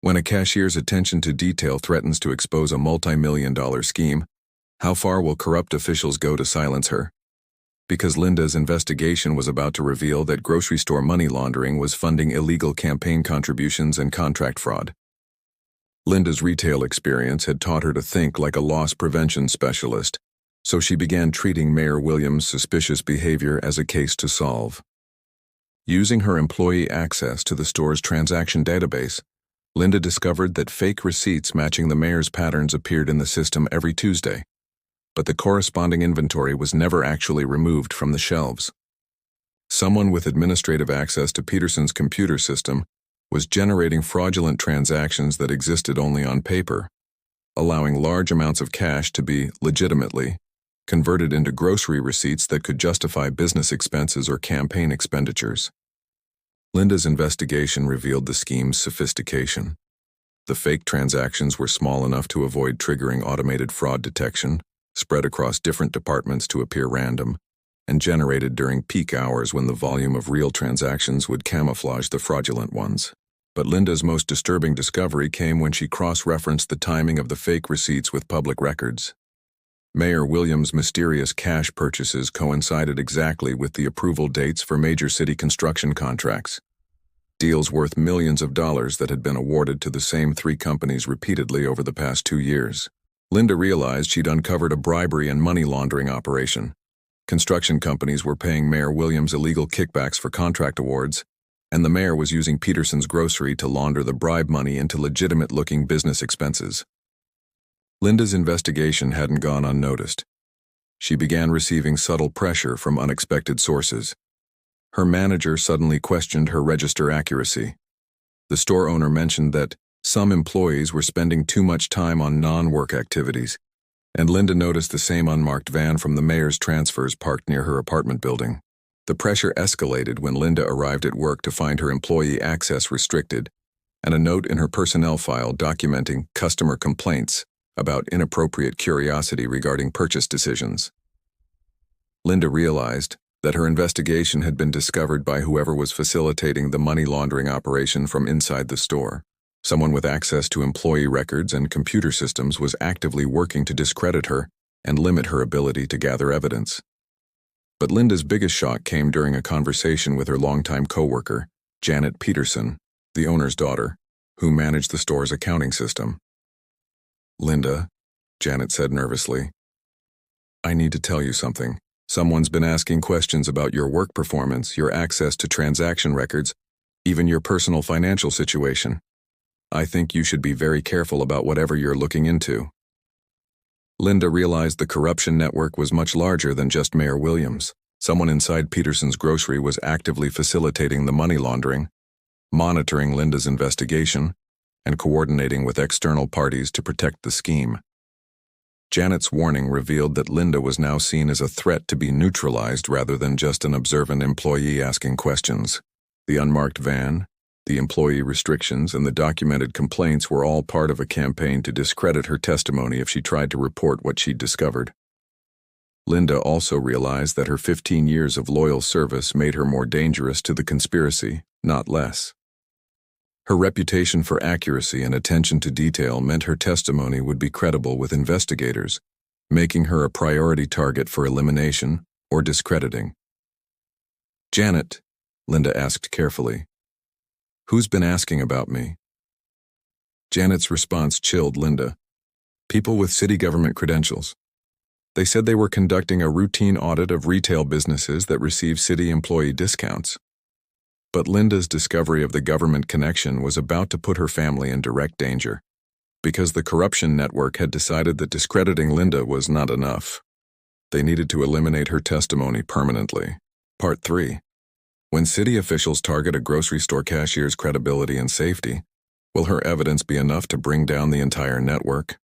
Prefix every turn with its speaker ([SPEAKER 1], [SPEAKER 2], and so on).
[SPEAKER 1] When a cashier's attention to detail threatens to expose a multi-million-dollar scheme, how far will corrupt officials go to silence her? Because Linda's investigation was about to reveal that grocery store money laundering was funding illegal campaign contributions and contract fraud. Linda's retail experience had taught her to think like a loss prevention specialist, so she began treating Mayor Williams' suspicious behavior as a case to solve. Using her employee access to the store's transaction database, Linda discovered that fake receipts matching the mayor's patterns appeared in the system every Tuesday, but the corresponding inventory was never actually removed from the shelves. Someone with administrative access to Peterson's computer system was generating fraudulent transactions that existed only on paper, allowing large amounts of cash to be, legitimately, converted into grocery receipts that could justify business expenses or campaign expenditures. Linda's investigation revealed the scheme's sophistication. The fake transactions were small enough to avoid triggering automated fraud detection, spread across different departments to appear random, and generated during peak hours when the volume of real transactions would camouflage the fraudulent ones. But Linda's most disturbing discovery came when she cross-referenced the timing of the fake receipts with public records. Mayor Williams' mysterious cash purchases coincided exactly with the approval dates for major city construction contracts, deals worth millions of dollars that had been awarded to the same three companies repeatedly over the past 2 years. Linda realized she'd uncovered a bribery and money laundering operation. Construction companies were paying Mayor Williams illegal kickbacks for contract awards, and the mayor was using Peterson's grocery to launder the bribe money into legitimate-looking business expenses. Linda's investigation hadn't gone unnoticed. She began receiving subtle pressure from unexpected sources. Her manager suddenly questioned her register accuracy. The store owner mentioned that some employees were spending too much time on non-work activities, and Linda noticed the same unmarked van from the mayor's transfers parked near her apartment building. The pressure escalated when Linda arrived at work to find her employee access restricted and a note in her personnel file documenting customer complaints about inappropriate curiosity regarding purchase decisions. Linda realized that her investigation had been discovered by whoever was facilitating the money laundering operation from inside the store. Someone with access to employee records and computer systems was actively working to discredit her and limit her ability to gather evidence. But Linda's biggest shock came during a conversation with her longtime coworker, Janet Peterson, the owner's daughter, who managed the store's accounting system. "Linda," Janet said nervously, "I need to tell you something. Someone's been asking questions about your work performance, your access to transaction records, even your personal financial situation. I think you should be very careful about whatever you're looking into." Linda realized the corruption network was much larger than just Mayor Williams. Someone inside Peterson's grocery was actively facilitating the money laundering, monitoring Linda's investigation, and coordinating with external parties to protect the scheme. Janet's warning revealed that Linda was now seen as a threat to be neutralized rather than just an observant employee asking questions. The unmarked van, the employee restrictions, and the documented complaints were all part of a campaign to discredit her testimony if she tried to report what she'd discovered. Linda also realized that her 15 years of loyal service made her more dangerous to the conspiracy, not less. Her reputation for accuracy and attention to detail meant her testimony would be credible with investigators, making her a priority target for elimination or discrediting. "Janet," Linda asked carefully, "who's been asking about me?" Janet's response chilled Linda. "People with city government credentials. They said they were conducting a routine audit of retail businesses that receive city employee discounts." But Linda's discovery of the government connection was about to put her family in direct danger, because the corruption network had decided that discrediting Linda was not enough. They needed to eliminate her testimony permanently. Part 3. When city officials target a grocery store cashier's credibility and safety, will her evidence be enough to bring down the entire network?